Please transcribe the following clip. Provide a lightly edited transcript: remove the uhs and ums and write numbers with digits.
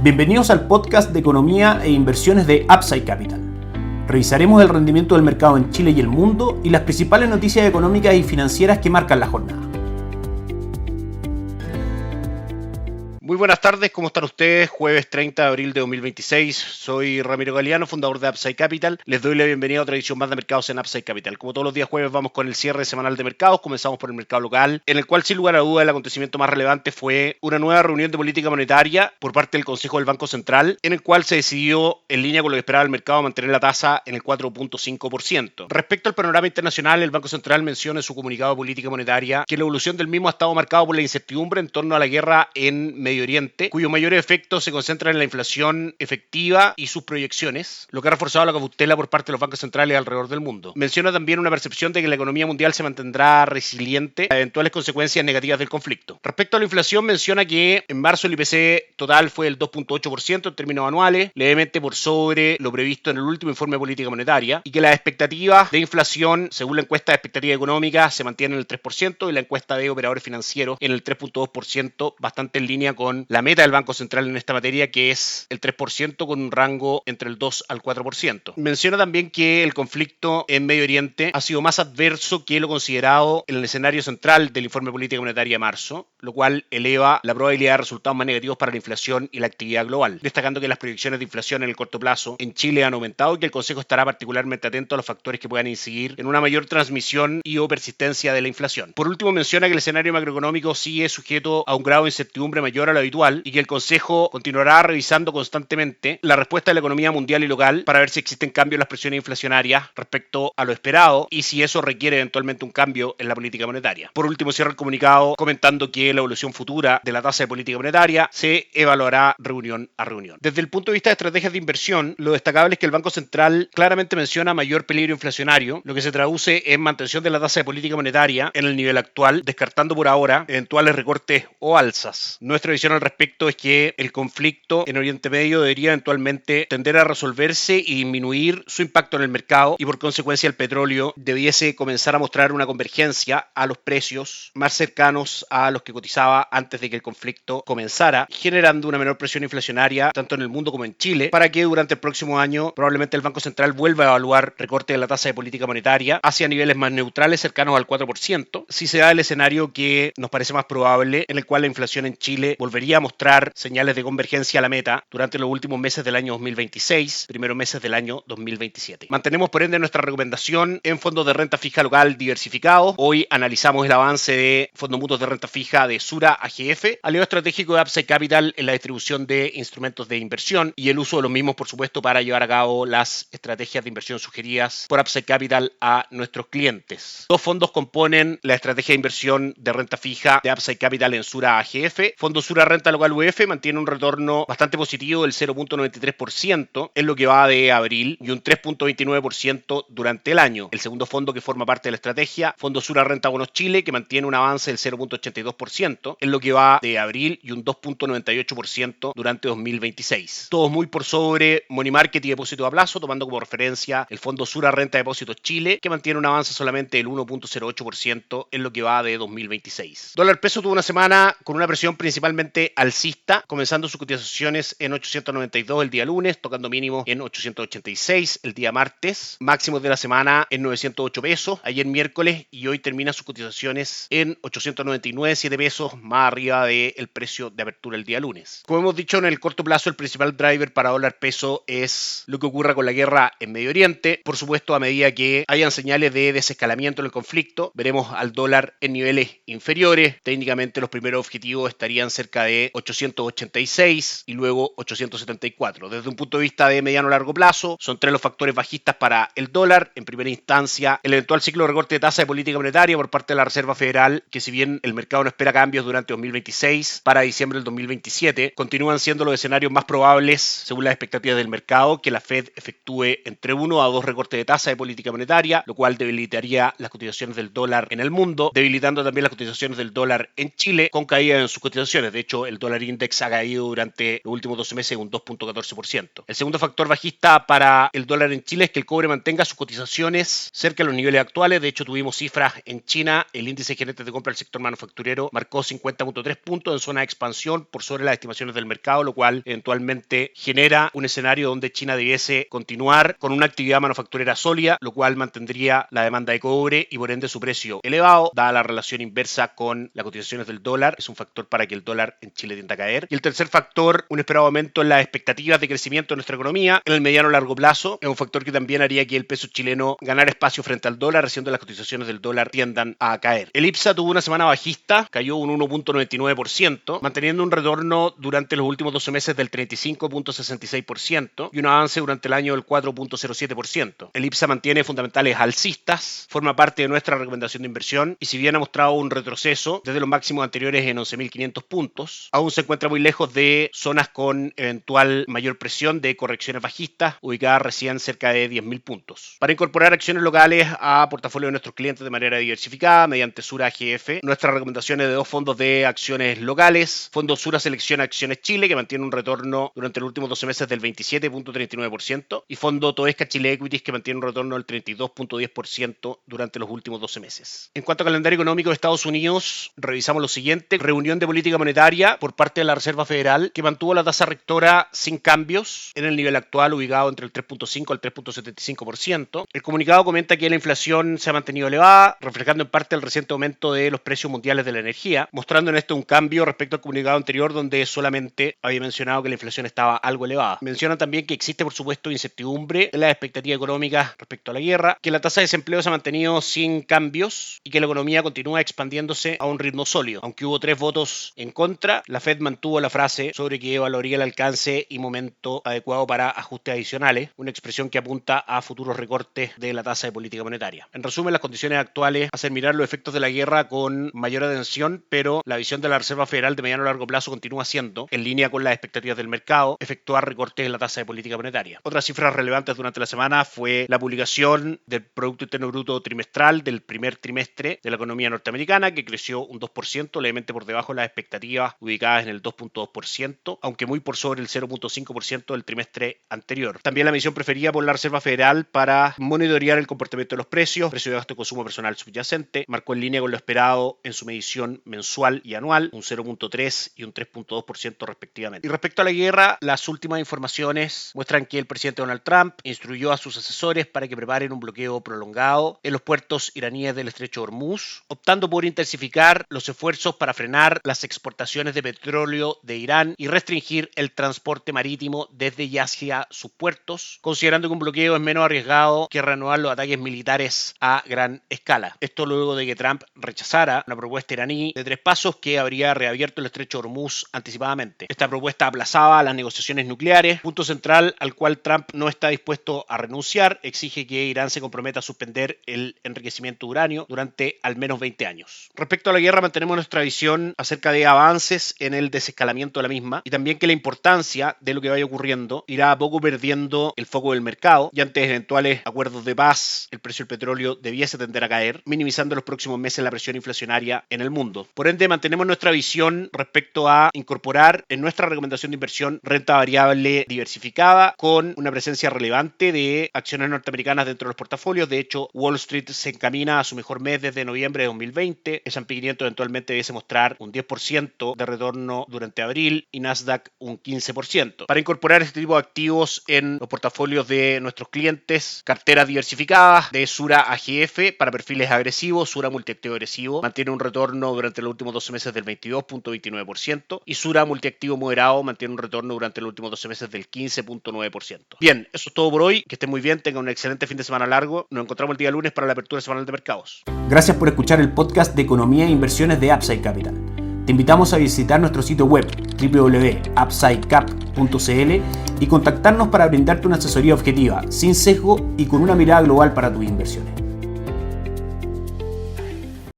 Bienvenidos al podcast de economía e inversiones de Upside Capital. Revisaremos el rendimiento del mercado en Chile y el mundo y las principales noticias económicas y financieras que marcan la jornada. Muy buenas tardes, ¿cómo están ustedes? Jueves 30 de abril de 2026, soy Ramiro Galeano, fundador de Upside Capital. Les doy la bienvenida a otra edición más de mercados en Upside Capital. Como todos los días jueves vamos con el cierre semanal de mercados, comenzamos por el mercado local, en el cual sin lugar a duda el acontecimiento más relevante fue una nueva reunión de política monetaria por parte del Consejo del Banco Central, en el cual se decidió, en línea con lo que esperaba el mercado, mantener la tasa en el 4.5%. Respecto al panorama internacional, el Banco Central menciona en su comunicado de política monetaria que la evolución del mismo ha estado marcado por la incertidumbre en torno a la guerra en Medio Oriente, cuyos mayores efectos se concentran en la inflación efectiva y sus proyecciones, lo que ha reforzado la cautela por parte de los bancos centrales alrededor del mundo. Menciona también una percepción de que la economía mundial se mantendrá resiliente a eventuales consecuencias negativas del conflicto. Respecto a la inflación, menciona que en marzo el IPC total fue el 2.8% en términos anuales, levemente por sobre lo previsto en el último informe de política monetaria, y que las expectativas de inflación, según la encuesta de expectativa económica, se mantienen en el 3% y la encuesta de operadores financieros en el 3.2%, bastante en línea con la meta del Banco Central en esta materia, que es el 3% con un rango entre el 2 al 4%. Menciona también que el conflicto en Medio Oriente ha sido más adverso que lo considerado en el escenario central del informe de política monetaria de marzo, lo cual eleva la probabilidad de resultados más negativos para la inflación y la actividad global, destacando que las proyecciones de inflación en el corto plazo en Chile han aumentado y que el Consejo estará particularmente atento a los factores que puedan incidir en una mayor transmisión y o persistencia de la inflación. Por último, menciona que el escenario macroeconómico sigue sujeto a un grado de incertidumbre mayor a lo habitual y que el Consejo continuará revisando constantemente la respuesta de la economía mundial y local para ver si existen cambios en las presiones inflacionarias respecto a lo esperado y si eso requiere eventualmente un cambio en la política monetaria. Por último, cierra el comunicado comentando que la evolución futura de la tasa de política monetaria se evaluará reunión a reunión. Desde el punto de vista de estrategias de inversión, lo destacable es que el Banco Central claramente menciona mayor peligro inflacionario, lo que se traduce en mantención de la tasa de política monetaria en el nivel actual, descartando por ahora eventuales recortes o alzas. Nuestra visión al respecto es que el conflicto en Oriente Medio debería eventualmente tender a resolverse y disminuir su impacto en el mercado, y por consecuencia el petróleo debiese comenzar a mostrar una convergencia a los precios más cercanos a los que cotizaba antes de que el conflicto comenzara, generando una menor presión inflacionaria tanto en el mundo como en Chile, para que durante el próximo año probablemente el Banco Central vuelva a evaluar recorte de la tasa de política monetaria hacia niveles más neutrales cercanos al 4%, si se da el escenario que nos parece más probable, en el cual la inflación en Chile volvería a mostrar señales de convergencia a la meta durante los últimos meses del año 2026, primeros meses del año 2027. Mantenemos por ende nuestra recomendación en fondos de renta fija local diversificados. Hoy analizamos el avance de fondos mutuos de renta fija de Sura AGF, aliado estratégico de Upside Capital en la distribución de instrumentos de inversión y el uso de los mismos, por supuesto, para llevar a cabo las estrategias de inversión sugeridas por Upside Capital a nuestros clientes. Dos fondos componen la estrategia de inversión de renta fija de Upside Capital en Sura AGF. Fondo Sura Renta Local UF mantiene un retorno bastante positivo del 0.93% en lo que va de abril y un 3.29% durante el año. El segundo fondo que forma parte de la estrategia, Fondo Sura Renta Bonos Chile, que mantiene un avance del 0.82% en lo que va de abril y un 2.98% durante 2026. Todos muy por sobre Money Market y depósito a plazo, tomando como referencia el Fondo Sura Renta Depósitos Chile, que mantiene un avance solamente del 1.08% en lo que va de 2026. Dólar peso tuvo una semana con una presión principalmente alcista, comenzando sus cotizaciones en 892 el día lunes, tocando mínimo en 886 el día martes, máximos de la semana en 908 pesos ayer miércoles, y hoy termina sus cotizaciones en 899, 7 pesos más arriba del precio de apertura el día lunes. Como hemos dicho, en el corto plazo el principal driver para dólar peso es lo que ocurra con la guerra en Medio Oriente. Por supuesto, a medida que hayan señales de desescalamiento en el conflicto, veremos al dólar en niveles inferiores. Técnicamente los primeros objetivos estarían cerca de 886 y luego 874. Desde un punto de vista de mediano a largo plazo, son tres los factores bajistas para el dólar. En primera instancia, el eventual ciclo de recorte de tasa de política monetaria por parte de la Reserva Federal, que si bien el mercado no espera cambios durante 2026, para diciembre del 2027, continúan siendo los escenarios más probables, según las expectativas del mercado, que la Fed efectúe entre 1 a 2 recortes de tasa de política monetaria, lo cual debilitaría las cotizaciones del dólar en el mundo, debilitando también las cotizaciones del dólar en Chile, con caída en sus cotizaciones. De hecho, hecho, el dólar index ha caído durante los últimos 12 meses un 2.14%. El segundo factor bajista para el dólar en Chile es que el cobre mantenga sus cotizaciones cerca de los niveles actuales. De hecho, tuvimos cifras en China. El índice de gerentes de compra del sector manufacturero marcó 50.3 puntos en zona de expansión por sobre las estimaciones del mercado, lo cual eventualmente genera un escenario donde China debiese continuar con una actividad manufacturera sólida, lo cual mantendría la demanda de cobre y por ende su precio elevado, dada la relación inversa con las cotizaciones del dólar. Es un factor para que el dólar en Chile tienda a caer. Y el tercer factor, un esperado aumento en las expectativas de crecimiento de nuestra economía en el mediano y largo plazo, es un factor que también haría que el peso chileno ganara espacio frente al dólar, haciendo las cotizaciones del dólar tiendan a caer. El IPSA tuvo una semana bajista, cayó un 1.99%, manteniendo un retorno durante los últimos 12 meses del 35.66% y un avance durante el año del 4.07%. El IPSA mantiene fundamentales alcistas, forma parte de nuestra recomendación de inversión y si bien ha mostrado un retroceso desde los máximos anteriores en 11.500 puntos, aún se encuentra muy lejos de zonas con eventual mayor presión de correcciones bajistas, ubicadas recién cerca de 10.000 puntos. Para incorporar acciones locales a portafolio de nuestros clientes de manera diversificada mediante Sura AGF, nuestras recomendaciones de dos fondos de acciones locales: Fondo Sura Selección Acciones Chile, que mantiene un retorno durante los últimos 12 meses del 27.39%, y Fondo Toesca Chile Equities, que mantiene un retorno del 32.10% durante los últimos 12 meses. En cuanto al calendario económico de Estados Unidos, revisamos lo siguiente: reunión de política monetaria por parte de la Reserva Federal, que mantuvo la tasa rectora sin cambios en el nivel actual, ubicado entre el 3.5 al 3.75%. El comunicado comenta que la inflación se ha mantenido elevada, reflejando en parte el reciente aumento de los precios mundiales de la energía, mostrando en esto un cambio respecto al comunicado anterior, donde solamente había mencionado que la inflación estaba algo elevada. Mencionan también que existe, por supuesto, incertidumbre en las expectativas económicas respecto a la guerra, que la tasa de desempleo se ha mantenido sin cambios y que la economía continúa expandiéndose a un ritmo sólido. Aunque hubo 3 votos en contra, la Fed mantuvo la frase sobre que evaluaría el alcance y momento adecuado para ajustes adicionales, una expresión que apunta a futuros recortes de la tasa de política monetaria. En resumen, las condiciones actuales hacen mirar los efectos de la guerra con mayor atención, pero la visión de la Reserva Federal de mediano a largo plazo continúa siendo, en línea con las expectativas del mercado, efectuar recortes en la tasa de política monetaria. Otras cifras relevantes durante la semana fue la publicación del Producto Interno Bruto trimestral del primer trimestre de la economía norteamericana, que creció un 2%, levemente por debajo de las expectativas ubicadas en el 2.2%, aunque muy por sobre el 0.5% del trimestre anterior. También la medición preferida por la Reserva Federal para monitorear el comportamiento de los precios, precio de gasto de consumo personal subyacente, marcó en línea con lo esperado en su medición mensual y anual, un 0.3 y un 3.2% respectivamente. Y respecto a la guerra, las últimas informaciones muestran que el presidente Donald Trump instruyó a sus asesores para que preparen un bloqueo prolongado en los puertos iraníes del estrecho de Hormuz, optando por intensificar los esfuerzos para frenar las exportaciones de petróleo de Irán y restringir el transporte marítimo desde y hacia sus puertos, considerando que un bloqueo es menos arriesgado que reanudar los ataques militares a gran escala. Esto luego de que Trump rechazara una propuesta iraní de 3 pasos que habría reabierto el estrecho de Hormuz anticipadamente. Esta propuesta aplazaba las negociaciones nucleares, punto central al cual Trump no está dispuesto a renunciar. Exige que Irán se comprometa a suspender el enriquecimiento de uranio durante al menos 20 años. Respecto a la guerra, mantenemos nuestra visión acerca de avances en el desescalamiento de la misma y también que la importancia de lo que vaya ocurriendo irá a poco perdiendo el foco del mercado y ante eventuales acuerdos de paz el precio del petróleo debiese tender a caer, minimizando en los próximos meses la presión inflacionaria en el mundo. Por ende, mantenemos nuestra visión respecto a incorporar en nuestra recomendación de inversión renta variable diversificada con una presencia relevante de acciones norteamericanas dentro de los portafolios. De hecho, Wall Street se encamina a su mejor mes desde noviembre de 2020. S&P 500 eventualmente debiese mostrar un 10% de retorno durante abril y Nasdaq un 15%. Para incorporar este tipo de activos en los portafolios de nuestros clientes, carteras diversificadas de Sura AGF para perfiles agresivos. Sura Multiactivo Agresivo mantiene un retorno durante los últimos 12 meses del 22.29% y Sura Multiactivo Moderado mantiene un retorno durante los últimos 12 meses del 15.9%. Bien, eso es todo por hoy. Que estén muy bien, tengan un excelente fin de semana largo. Nos encontramos el día lunes para la apertura semanal de mercados. Gracias por escuchar el podcast de Economía e Inversiones de Upside Capital. Te invitamos a visitar nuestro sitio web www.upsidecap.cl y contactarnos para brindarte una asesoría objetiva, sin sesgo y con una mirada global para tus inversiones.